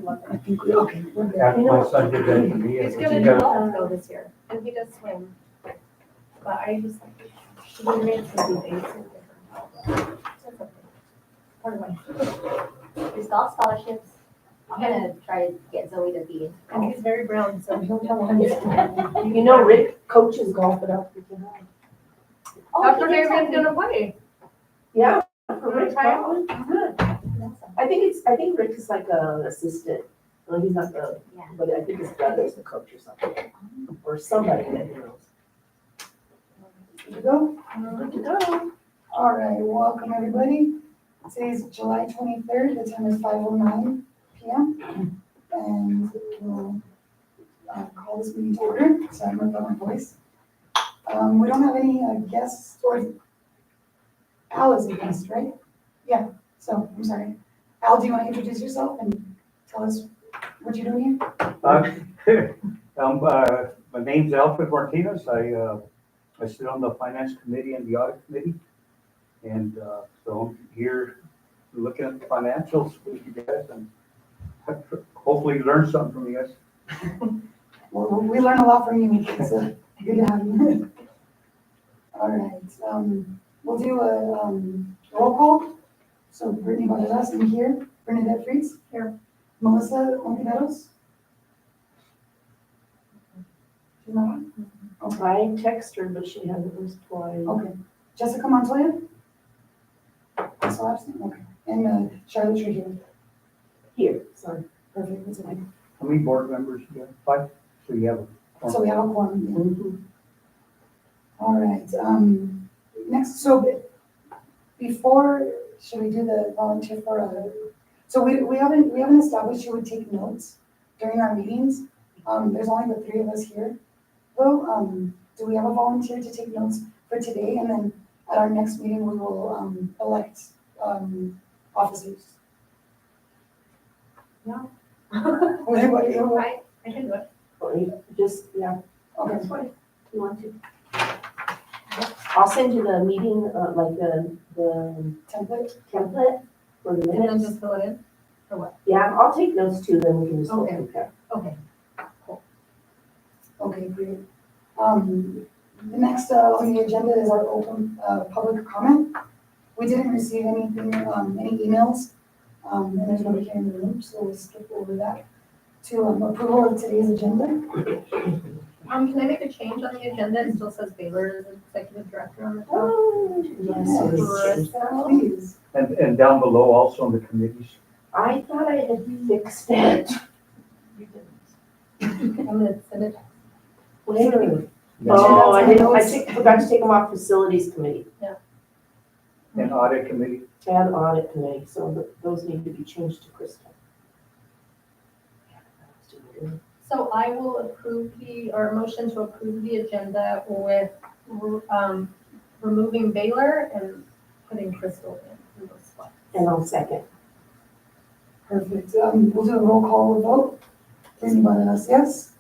I think we, okay, we're good. After my son did that to me. He's gonna do all though this year, and he does swim. But I just, she didn't make some days. That's okay. Part of my, There's golf scholarships. I'm gonna try to get Zoe to be in. and he's very brown, so he'll tell You know, Rick coaches golf at Alfreton High. Dr. David's gonna play. Yeah, for Rick, probably, good. I think Rick is like an assistant. Well, he's not the, Yeah. but I think his brother's the coach or something, or somebody that he knows. Good to go? Good to go. All right, welcome everybody. Today is July 23rd, the time is 5:09 PM. And we'll call this meeting to order, so I'm working on my voice. We don't have any guests, or Al is a guest, right? Yeah, so, I'm sorry. Al, do you want to introduce yourself and tell us what you're doing here? My name's Alfred Martinez. I sit on the finance committee and the audit committee. And so I'm here looking at the financials with you guys and hopefully learn something from you guys. Well, we learn a lot from you, it's good to have you. All right, we'll do a roll call. So Brittany Barreras in here, Bernadette Fritz. Here. Melissa Ontiveros. She's not on? Okay. I text her, but she hasn't replied. Okay. Jessica Montoya? Also absent? Okay. And Charlotte Trujillo. Here, sorry. Perfect, that's okay. How many board members you got? 5? So you have a. So we have a quorum, yeah. Mhm. All right, next, so before, should we do the volunteer for, so we haven't established who would take notes during our meetings. There's only the 3 of us here. Though, do we have a volunteer to take notes for today? And then at our next meeting, we will, elect, officers. No. Anybody, I can do it. Or you just, yeah, okay, that's fine, if you want to. I'll send you the meeting, like the template? template for the And then minutes. just fill it in? Yeah, I'll take notes too, then we can just go Okay. compare. Okay. Okay, great. The next on the agenda is our open public comment. We didn't receive anything, any emails, and there's nobody here in the room, so we'll skip over that. To approval of today's agenda. Can I make a change on the agenda? It still says Baylor as executive director on the top. Oh, yes. Please. And down below also on the committees. I thought I had fixed it. I'm gonna send it. Where? Oh, forgot to take them off facilities committee And audit committee. and audit committee, so those need to be changed to Crystal. So I will approve motion to approve the agenda with, removing Baylor and putting Crystal in those spots. And I'll second. Perfect. We'll do a roll call vote. Brittany Barreras, yes.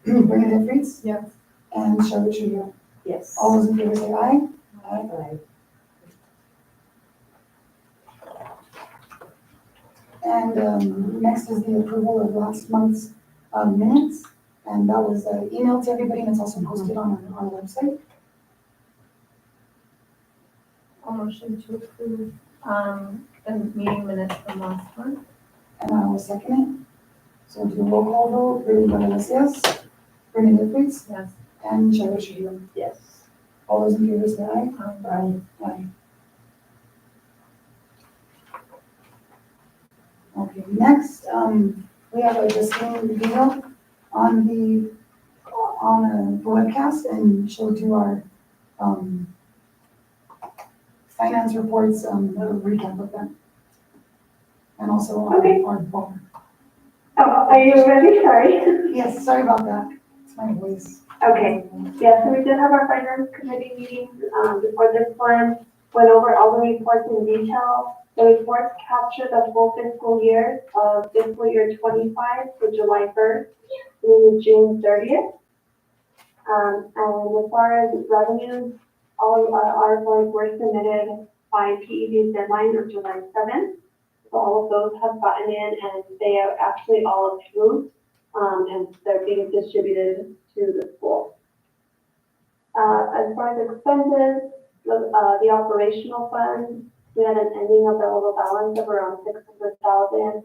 Bernadette Fritz Yes. and Charlotte Trujillo. Yes. All those in favor say aye. Aye. Aye. And next is the approval of last month's minutes. And that was emailed to everybody and it's also posted on our website. I'll motion to approve, the meeting minutes from last month. And I will second it. So we'll do a roll call vote. Brittany Barreras, yes. Bernadette Fritz Yes. and Charlotte Trujillo. Yes. All those in favor say aye. Aye. Aye. Okay, next, we have a Justine Vito on the webcast, and she'll do our, finance reports, a recap of them. And also Okay. our bar. Oh, are you ready? Sorry. Yes, sorry about that. It's my voice. Okay. Yeah, so we did have our finance committee meeting, before this one, went over all the reports in detail. The reports capture the full fiscal year of fiscal year 25, so July 1st through June 30th. And as far as revenues, all of our articles were submitted by PED's deadline of July 7th. So all of those have gotten in and they are actually all approved, and they're being distributed to the school. As far as expenses, the operational fund, we had an ending available balance of around 600,000.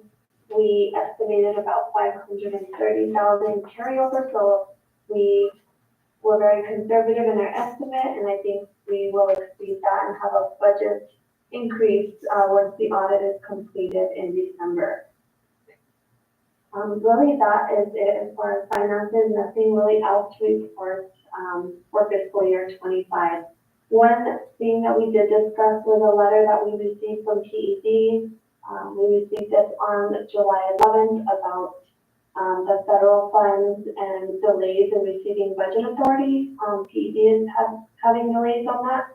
We estimated about 530,000 carryover, so we were very conservative in our estimate, and I think we will exceed that and have a budget increase once the audit is completed in December. Really, that is it as far as finances. Nothing really else to report for fiscal year 25. One thing that we did discuss was a letter that we received from PED. We received this on July 11th about the federal funds and delays in receiving budget authority. PED is having delays on that.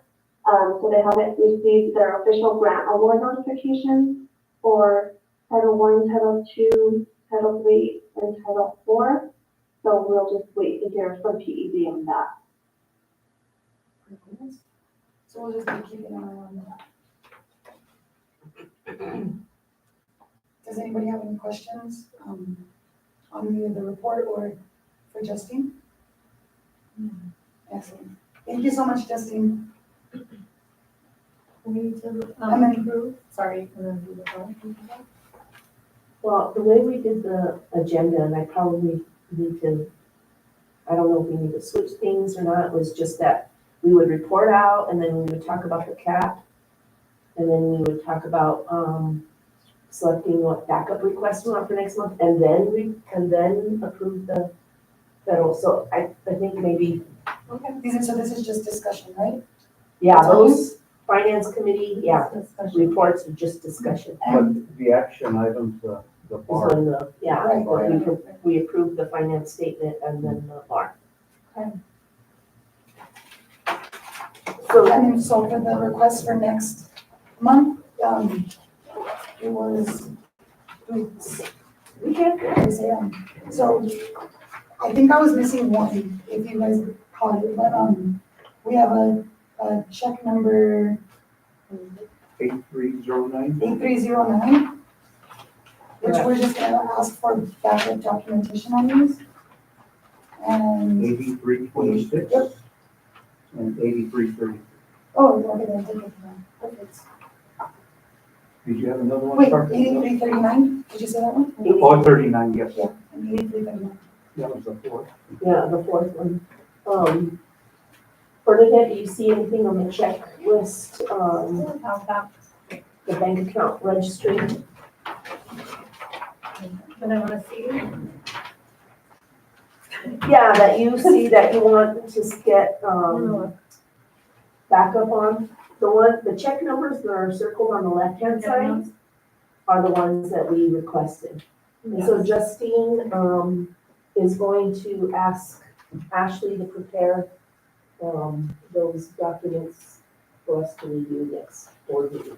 So they haven't received their official grant award notification for Title I, Title II, Title III, and Title IV. So we'll just wait to hear from PED on that. So we'll just be keeping an eye on that. Does anybody have any questions, on either the report or for Justine? Excellent. Thank you so much, Justine. We need to, And then- approve, sorry, and then do the vote. Well, the way we did the agenda, and I probably need to, I don't know if we need to switch things or not, was just that we would report out and then we would talk about the cap. And then we would talk about, selecting what backup requests we want for next month, and then approve the federal. So I think maybe, So this is just discussion, right? yeah, those finance committee, yeah, Discussion. reports are just discussion. But the action items, the Is bar, when the, yeah, Right, when we approve the finance statement and then the bar. Okay. So, And then, so for the request for next month, it was, we can, so I think I was missing one, if you guys caught it, but, we have a check number 8309. 8309, which we're just gonna ask for backup documentation on these. And, 8326 Yep. and 8330. oh, okay, then take it now. Perfect. Did you have another one? Wait, Parker? 8339, did you say that one? Oh, 39, yes. Yeah, and 8339. That was the fourth. yeah, the fourth one. Bernadette, do you see anything on the checklist, How's that? the bank account registry? Then I wanna see. Yeah, that you see that you want to get, backup on. The check numbers that are circled on the left-hand side are the ones that we requested. And so Justine, is going to ask Ashley to prepare, those documents for us to review next board meeting.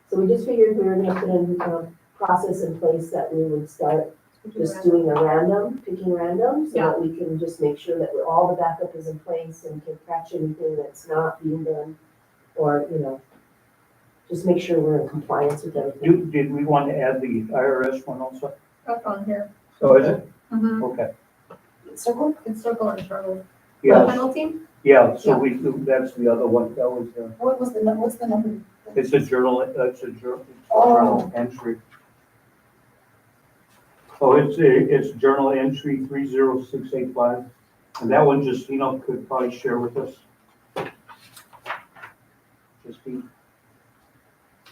So we just figured we were gonna put in a process in place that we would start just doing picking random, so that we can just make sure that all the backup is in place and can catch anything that's not being done. Or, just make sure we're in compliance with everything. Did we want to add the IRS one also? That's on here. Oh, is it? Mm-hmm. Okay. Circle? It's circle and Charlotte. Yeah, Penalty? yeah, so that's the other one. That was, What's the number? it's a journal Oh. entry. Oh, it's journal entry 30685. And that one Justine could probably share with us.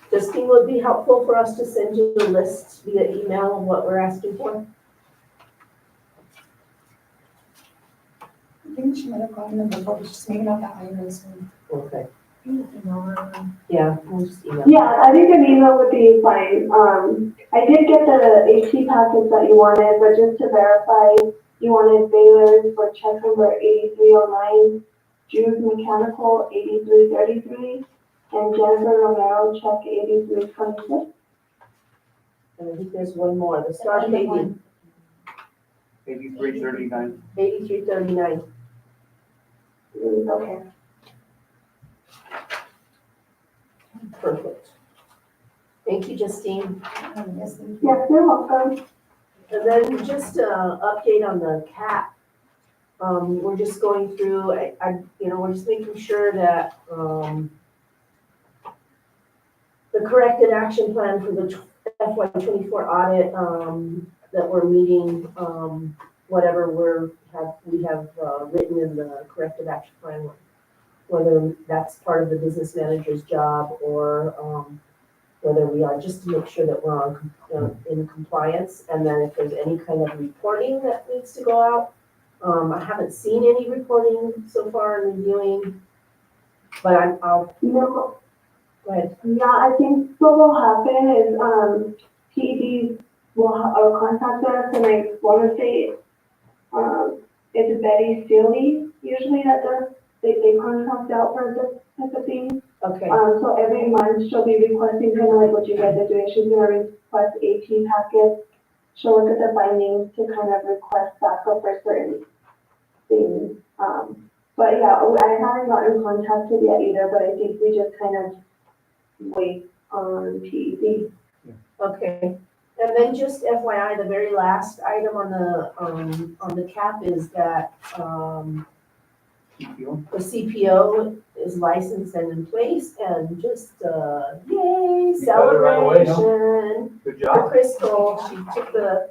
Justine, would it be helpful for us to send you a list via email of what we're asking for? I think she might have gotten them before, but she's maybe not that high risk. Okay, You know, yeah, we'll just email. Yeah, I think an email would be fine. I did get the HP package that you wanted, but just to verify, you wanted Baylor's for check number 8309, Jude Mechanical 8333, and Jennifer Romero check 8326. And I think there's one more, the Star Baby, 8339. 8339. Okay. Perfect. Thank you, Justine. Yes, thank you. Yes, you're welcome. And then just update on the CAP. We're just going through, we're just making sure that, the corrected action plan for the FY 24 audit, that we're meeting, whatever we have written in the corrected action plan, whether that's part of the business manager's job or, whether we are, just to make sure that we're in compliance. And then if there's any kind of reporting that needs to go out, I haven't seen any reporting so far in reviewing, but I'll, You know, go ahead. yeah, I think what will happen is, PEDs will contact us, and I want to say, it's Betty Sealy usually that does, they contract out for this type of thing. Okay, So every month she'll be requesting kind of like what you guys are doing. She's gonna request AP packets. She'll look at the findings to kind of request backup for certain things. But yeah, I haven't gotten contacted yet either, but I think we just kind of wait on PED. okay. And then just FYI, the very last item on the cap is that, CPO. the CPO is licensed and in place, and just, yay, You got it right away, huh? celebration. Good For job. Crystal, she took the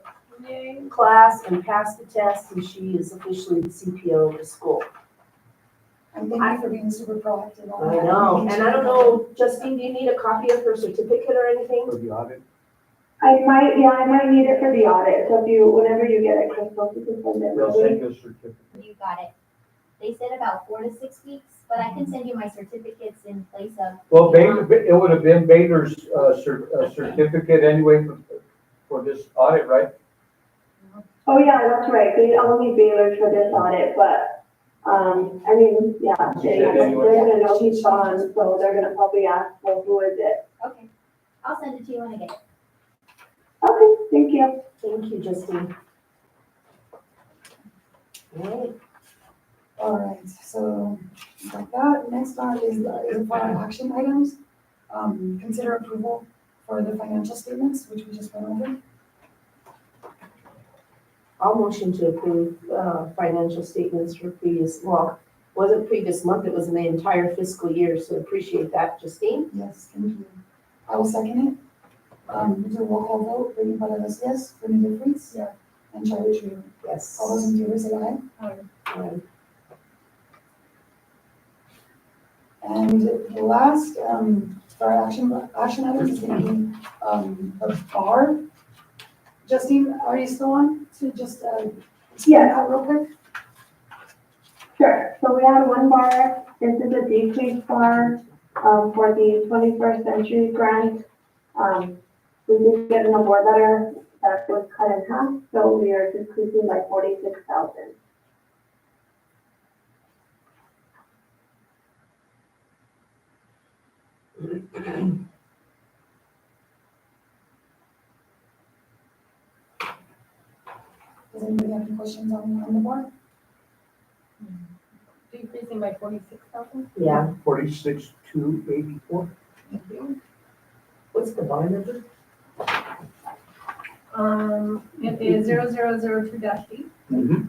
class and passed the test, and she is officially the CPO of the school. And thank you for being super proactive on I that. know, Making and sure I don't that- know, Justine, do you need a copy of her certificate or anything? For the audit. I might need it for the audit. So if whenever you get it, Crystal, you can send it. They'll my way. send you a certificate. You got it. They said about 4 to 6 weeks, but I can send you my certificates in place of. Well, it would have been Bader's certificate anyway for this audit, right? Oh, yeah, that's right. They only Baylor for this audit, but, I mean, yeah, You said anyway. they're gonna know he's gone, so they're gonna probably ask, well, who is it? Okay. I'll send it to you when I get it. Okay, thank you. Thank you, Justine. All right. All right, so like that, next on is for our action items. Consider approval for the financial statements, which we just went over. I'll motion to approve, financial statements for wasn't previous month, it was in the entire fiscal year, so appreciate that, Justine. Yes, thank you. I will second it. We do a roll call vote, Brittany Baladas, yes, Brittany DeFries. Yeah. And Charlie Trio. Yes. All those in favor say aye. And the last, for our action items is gonna be, the bar. Justine, are you still on to just, explain Yes. that real quick? Sure. So we have one bar. This is a decrease bar, for the 21st Century Grant. We did get an award letter that was cut in half, so we are decreasing by 46,000. Does anybody have any questions on the board? Decreasing by 46,000? Yeah, 46,284. Thank you. what's the bar number? It is 0002-D. Mm-hmm.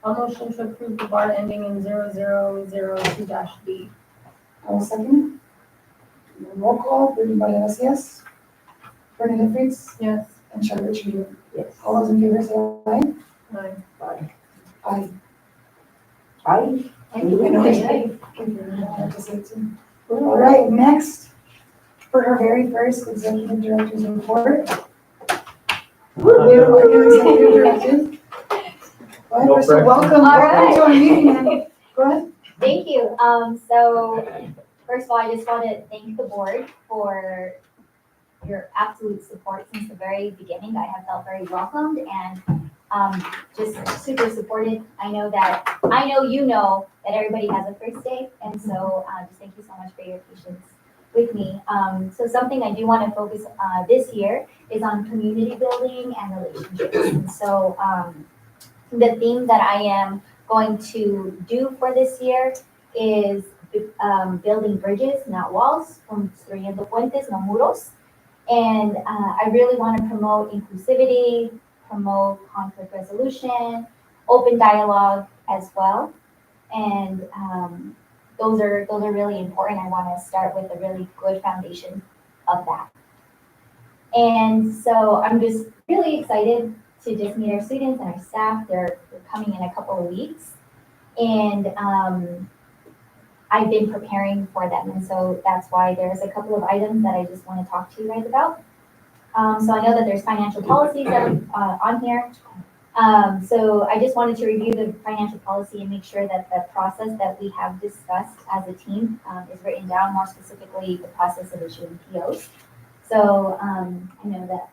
I'll motion to approve the bar ending in 0002-D. I will second it. Roll call, Brittany Baladas, yes. Brittany DeFries Yes. and Charlie Trio. Yes. All those in favor say aye. Aye. Aye. Aye. Aye. Thank you. I know, Aye. I have to say it too. All right, next, for our very first executive director's report. Our new executive director. Go ahead, No Crystal, pressure. welcome, All welcome to our meeting, man. Go ahead. Thank you. So first of all, I just want to thank the board for your absolute support since the very beginning. I have felt very welcomed and just super supported. I know you know that everybody has a first day, and so just thank you so much for your patience with me. So something I do want to focus this year is on community building and relationships. And so the theme that I am going to do for this year is building bridges, not walls, construyendo puentes, no muros. And I really want to promote inclusivity, promote conflict resolution, open dialogue as well. And those are really important. I want to start with a really good foundation of that. And so I'm just really excited to just meet our students and our staff. They're coming in a couple of weeks. And I've been preparing for them. And so that's why there's a couple of items that I just want to talk to you guys about. So I know that there's financial policies that are on here. So I just wanted to review the financial policy and make sure that the process that we have discussed as a team is written down, more specifically the process of issuing POs. So I know that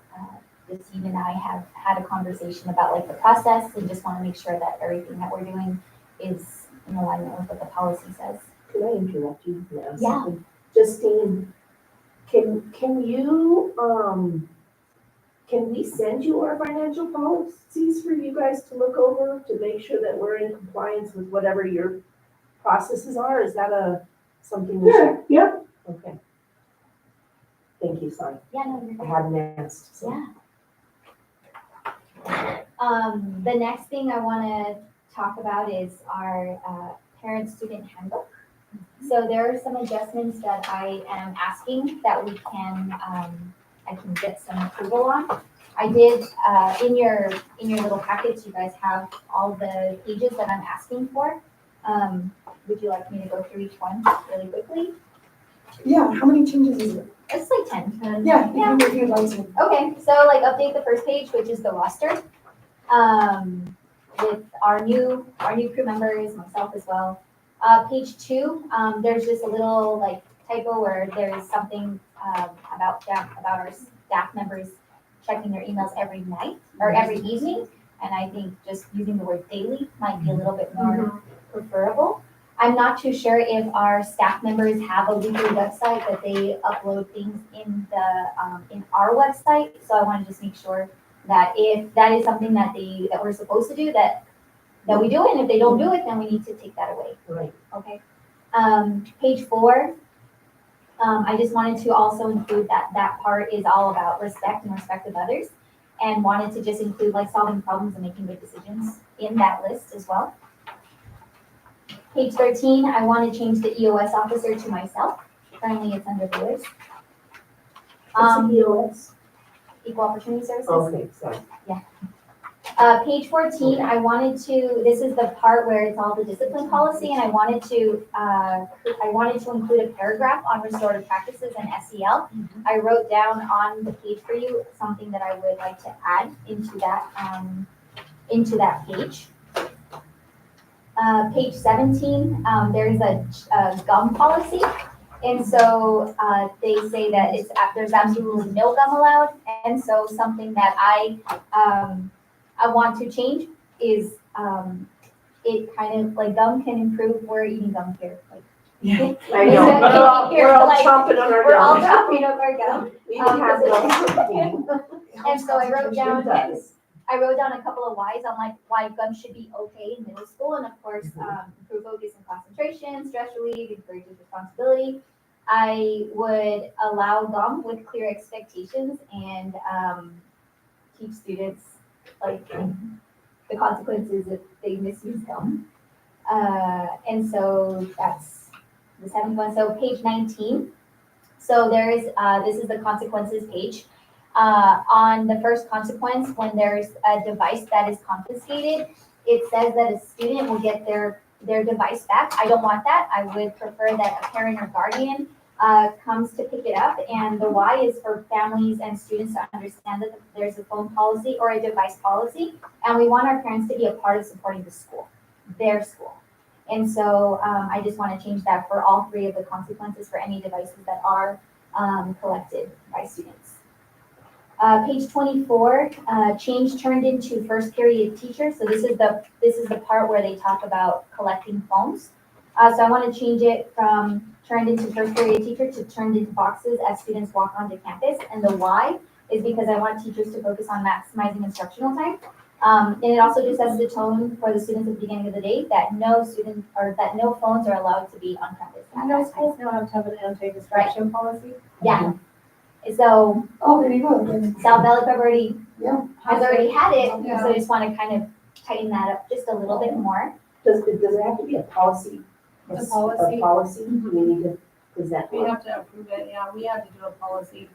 this team and I have had a conversation about like the process and just want to make sure that everything that we're doing is in alignment with what the policy says. Could I interrupt you? and ask Yeah. something? Justine, can you, can we send you our financial policies for you guys to look over to make sure that we're in compliance with whatever your processes are? Is that something we should? Sure, yep. Okay. Thank you, sorry. Yeah, no, you're I good. hadn't asked. So. Yeah. The next thing I want to talk about is our parent-student handbook. So there are some adjustments that I am asking that we can, I can get some approval on. I did, in your little packets, you guys have all the pages that I'm asking for. Would you like me to go through each one really quickly? Yeah, how many changes is it? It's like 10. Yeah, if you'd like to. Okay, so like update the first page, which is the roster, with our new crew members, myself as well. Page 2, there's just a little like typo where there is something about our staff members checking their emails every night or every evening, and I think just using the word daily might be a little bit more preferable. I'm not too sure if our staff members have a weekly website that they upload things in in our website. So I want to just make sure that if that is something that we're supposed to do, that we do it, and if they don't do it, then we need to take that away. Right. Okay. Page 4. I just wanted to also include that part is all about respect and respect of others, and wanted to just include like solving problems and making good decisions in that list as well. Page 13, I want to change the EOS officer to myself. Currently, it's under the list. What's the EOS? Equal Opportunity Services. Okay, sorry. Page 14, I wanted to, this is the part where it's all the discipline policy, and I wanted to include a paragraph on restorative practices and SEL. I wrote down on the page for you something that I would like to add into that page. Page 17, there's a gum policy. And so they say that there's absolutely no gum allowed. And so something that I want to change is it kind of like gum can improve. We're eating gum here. Like, I know, we're all Like, chomping on our we're all gum. chopping up our gum. We can have gum. And so I wrote down. It does. I wrote down a couple of whys on like why gum should be okay in middle school, and of course, improve focus and concentration, stress relief, encourages responsibility. I would allow gum with clear expectations and teach students like the consequences if they misuse gum. And so that's the 7th one. So page 19. So there is this is the consequences page. On the first consequence, when there's a device that is confiscated, it says that a student will get their device back. I don't want that. I would prefer that a parent or guardian comes to pick it up. And the why is for families and students to understand that there's a phone policy or a device policy. And we want our parents to be a part of supporting the school, their school. And so I just want to change that for all 3 of the consequences for any devices that are collected by students. Page 24, change turned into first period teacher. So this is the part where they talk about collecting phones. So I want to change it from turned into first period teacher to turned into boxes as students walk onto campus. And the why is because I want teachers to focus on maximizing instructional time. And it also just sets the tone for the students at the beginning of the day that no phones are allowed to be on campus. I know schools now have to have an anti-distraction policy. Yeah. So Oh, there you go. Then, South Valley Prep already Yeah. has already had it, Yeah. so I just want to kind of tighten that up just a little bit more. Does it have to be a policy? A policy. A policy, we need to present We one. have to approve it, yeah, we had to do a policy,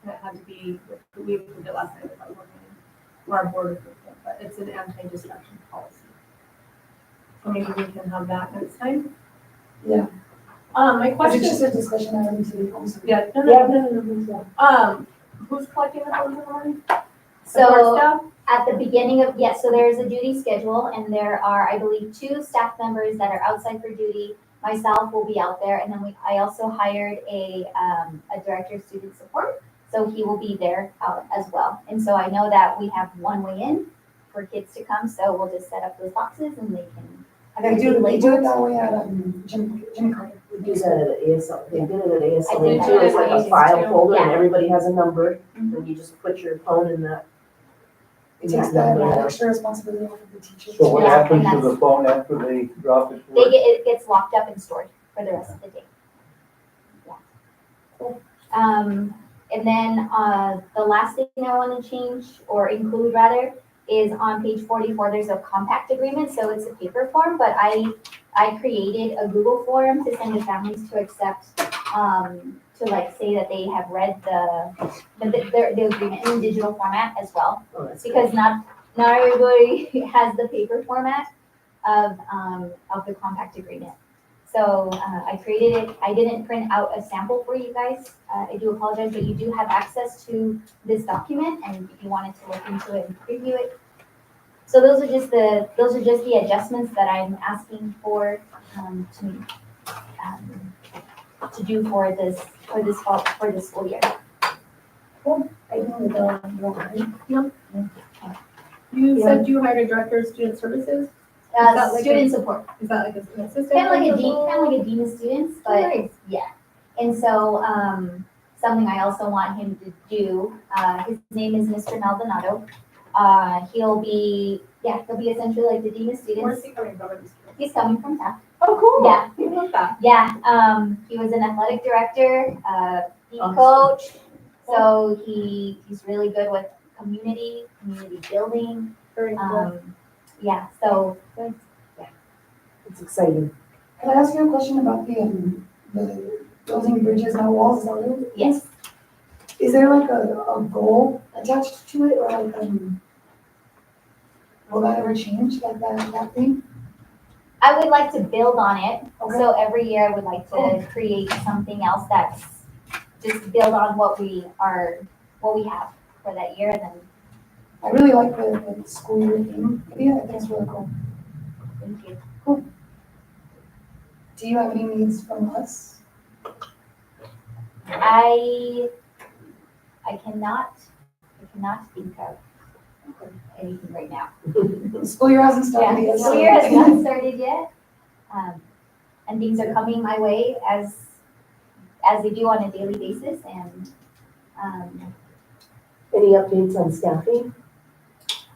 and it had to be, we approved it last night at our board meeting, or our board approved it, but it's an anti-distraction policy. So maybe we can have that next time. Yeah. My Is it question just a discussion item today? I'm sorry. yeah, who's collecting the funds in the morning? The board So staff? at the beginning of, yes, so there's a duty schedule and there are, I believe, 2 staff members that are outside for duty. Myself will be out there and then I also hired a director of student support. So he will be there as well. And so I know that we have one way in for kids to come, so we'll just set up those boxes and they can have They do everything it labeled. that way at Jimmy Carter. We do that at ASL, they did it at I ASL, did they that do it as at like a ASL file too. folder and Yeah. everybody has a number, Mhm. and you just put your phone in that. It takes that extra responsibility off of the teacher. So what Yeah, happens and to the phone after they drop it? It gets locked up and stored for the rest of the day. Yeah. And then, the last thing I want to change or include rather is on page 44, there's a compact agreement, so it's a paper form, but I created a Google form to send to families to accept, to like say that they have read the agreement in digital format as well. Oh, that's Because not everybody has the paper format of the compact agreement. So I created it. I didn't print out a sample for you guys. I do apologize, but you do have access to this document, and if you wanted to look into it and preview it. So those are just the adjustments that I'm asking for to do for this school year. I think we go on your way. You said you hired a director of student services? that like Student support. Is that like an assistant? Kind of like principal? a dean of students, Oh, but nice. yeah. And so, something I also want him to do, his name is Mr. Maldonado. He'll be essentially like the dean of Where's students. he coming from? He's coming from town. Oh, cool. Yeah. I love that. Yeah, he was an athletic director, PE coach. So he's really good with community building. Very cool. Yeah, so It's exciting. Can I ask you a question about the building bridges, not walls, is that what it is? yes. Is there like a goal attached to it, or like, will that ever change, like that thing? I would like to build on it. Okay. So every year I would like to create something else that's just build on what we have for that year and then I really like the school year theme. Yeah, I think it's really cool. thank you. Do you have any needs from us? I cannot think of anything right now. The school year hasn't started Yeah, yet. the school year has not started yet. And things are coming my way as they do on a daily basis and, Any updates on staffing?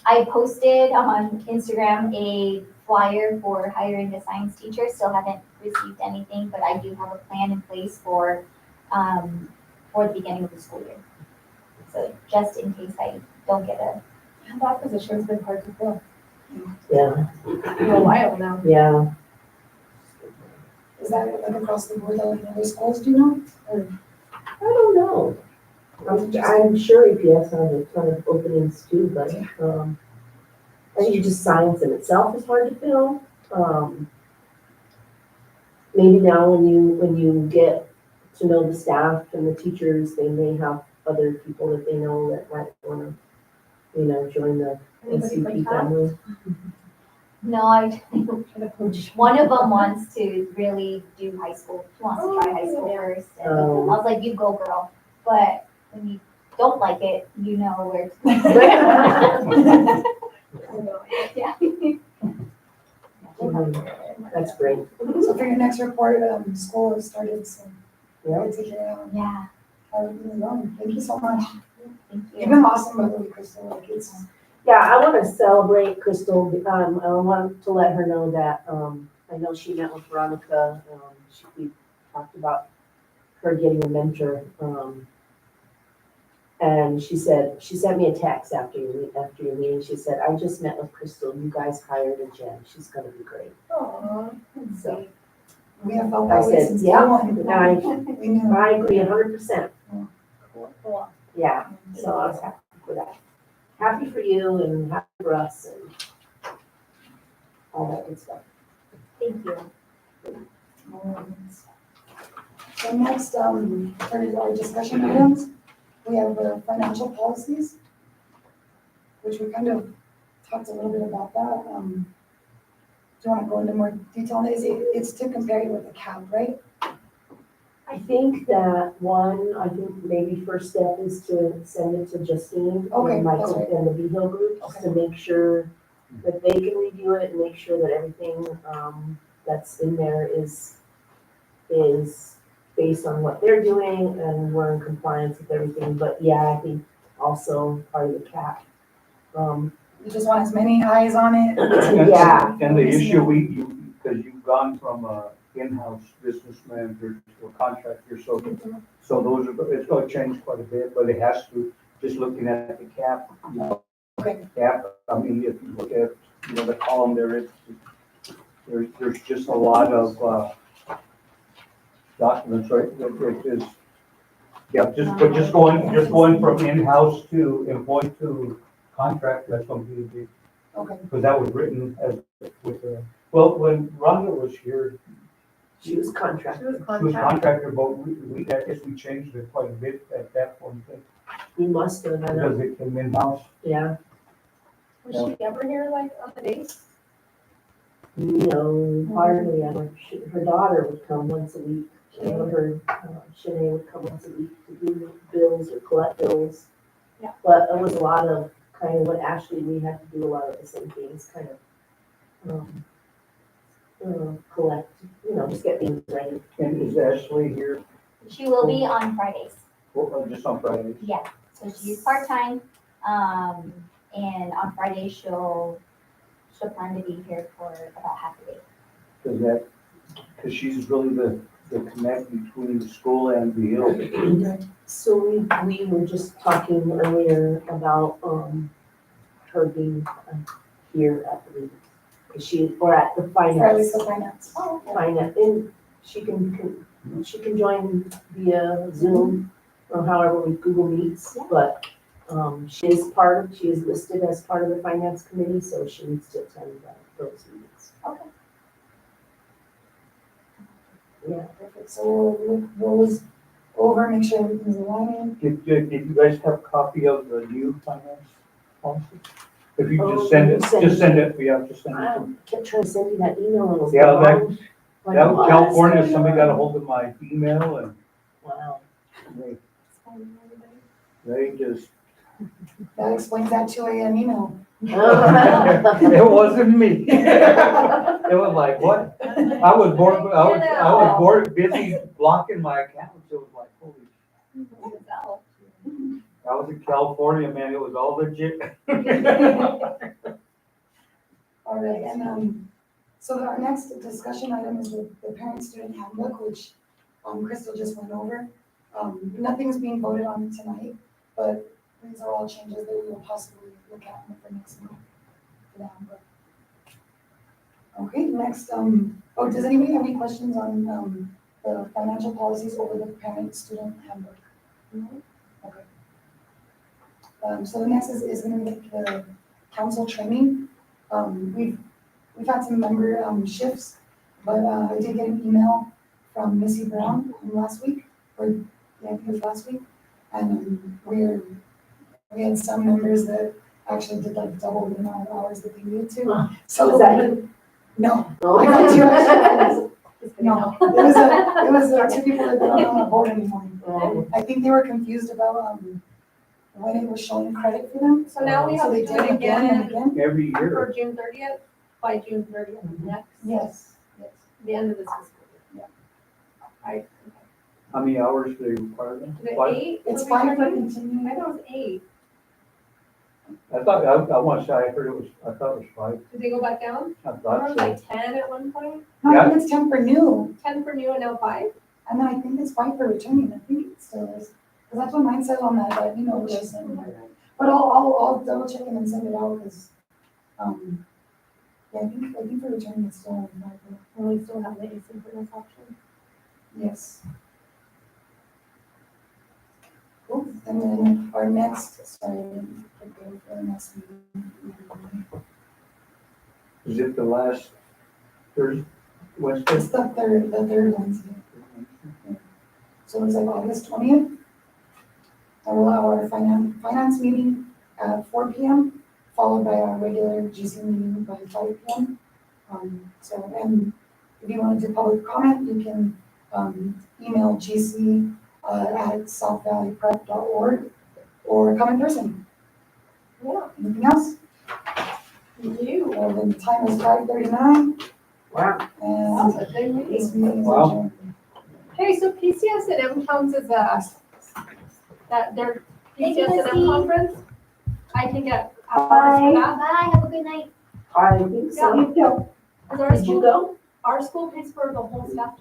I posted on Instagram a flyer for hiring a science teacher. Still haven't received anything, but I do have a plan in place for the beginning of the school year. So just in case I don't get a, That position's been hard to fill Yeah, for a while now. yeah. Is that like across the board, like in other schools, do you know? I don't know. I'm sure APS has a ton of openings too, but, I think just science in itself is hard to fill. Maybe now when you get to know the staff and the teachers, they may have other people that they know that might wanna, join the Anybody from SCP town? family. no, one of them wants to really do high school. She wants to try high school first. And I Oh. was like, you go girl. But when you don't like it, you know where to Yeah. That's great. So for your next report, school has started, so Yeah. we'll take care of Yeah, how everything's going. Thank you so much. thank You've you. been awesome, by the way, Crystal, like it's, Yeah, I want to celebrate Crystal. I want to let her know that, I know she met with Veronica. We talked about her getting a mentor. And she sent me a text after your meeting. She said, I just met with Crystal. You guys hired a Jen. She's gonna be great. Aw, So We have felt I that way said, since day yeah, one. and We knew. I agree 100%. cool. Yeah, so I was happy for that. Happy for you and happy for us and all that good stuff. Thank you. So next, for our discussion items, we have the financial policies, which we kind of talked a little bit about that. Do you want to go into more detail on it? It's to compare it with the CAP, right? I think that I think maybe first step is to send it to Justine Okay, and that's Michael right. and the Bee Hill group, just Okay. to make sure that they can review it and make sure that everything, that's in there is based on what they're doing and we're in compliance with everything. But yeah, I think also part of the CAP. You just want as many eyes on it. Yeah. And the issue because you've gone from a in-house business manager to a contractor, so those are, it's gonna change quite a bit, but it has to, just looking at the cap, you know. Okay. Cap, I mean, if you look at, the column there, there's just a lot of, documents, right? It is, yeah, just going from in-house to employee to contract, that's gonna be a big, Okay. because that was written as with the, well, when Rhonda was here, She was She contracted. was she was contract. contractor, but I guess we changed it quite a bit at that point, We must have, I know. because it came in-house. Yeah. Was she ever here like on the days? No, hardly ever. Her daughter would come once a week. Shanae would come once a week to do bills or collect bills. Yeah. But it was a lot of kind of what Ashley, we had to do a lot of the same things, kind of, collect, just get things ready. And is Ashley here, She will be on Fridays. or just on Fridays? Yeah, so she's part-time, and on Fridays she'll plan to be here for about half a day. Because she's really the connect between the school and the hill. So we were just talking earlier about, her being here at the meeting. Or at the Or at least finance. the finance. Oh, okay. Finance, and she can join via Zoom or however we Google Meets, Yeah. but, she is listed as part of the finance committee, so she needs to attend those meetings. Okay. Yeah. Perfect. So we'll look those over, make sure everything's aligning. Did you guys have a copy of the new finance policy? If you Oh, just send it, you send just it. send it, yeah, just send it. I to- kept trying to send you that email and it was Yeah, gone. Like, That was what's California, going somebody on? got a hold of my email and Wow. they just, That explains that 2 a.m. email. it wasn't me. It was like, what? I was bored, busy blocking my accounts, it was like, holy, I was in California, man, it was all legit. All right, and so our next discussion item is the parent-student handbook, which Crystal just went over. Nothing's being voted on tonight, but these are all changes that we will possibly look at for next month for the handbook. Okay, next, does anybody have any questions on the financial policies over the parent-student handbook? Okay. So the next is gonna be the council training. We've had some member shifts, but I did get an email from Missy Brown last week, I think it was last week. And we had some members that actually did like double the amount of hours that they needed to. So Was that you? No, Oh. I got two extra. No, it was two people that don't on the board anymore. Oh. I think they were confused about when it was showing credit for them. So now we have So to they do did it again again. Every year. for June 30th, by June 30th next, Yes, the end of this fiscal year. I, How many hours do they require them? is it Five? 8? it's for fine for returning? I continuing. thought it was 8. I thought, I want to say, I thought it was 5, Did they go back down? I There thought was so. like 10 at one point, No, I think it's 10 for new, 10 for new and now 5? and then I think it's 5 for returning. I think it still is. Cause that's what mine says on that email that she sent me. But I'll double check and then send it out, cause, yeah, I think for returning it's still on the market. And we still have the asynchronous option. Yes. Cool, and then our next, sorry, I didn't prepare for the next meeting. Is it the last Thursday, Wednesday? It's the third Wednesday, so it was like August 20th. And we'll have our finance meeting at 4 p.m., followed by our regular GC meeting by 5 p.m. So, and if you want to do public comment, you can, email GC, at southvalleyprep.org, or come in person. Yeah. Anything else? You. Well, then the time is 5:39, Wow. That and was a good meeting. this meeting is Wow. adjourned. Okay, so PCS at M counts as their Thank you, PCS at M Misty. conference. I can get Bye. hours for that. Bye, have a good night. I think so. You too. Is our Did you school, go? our school pays for the whole staff to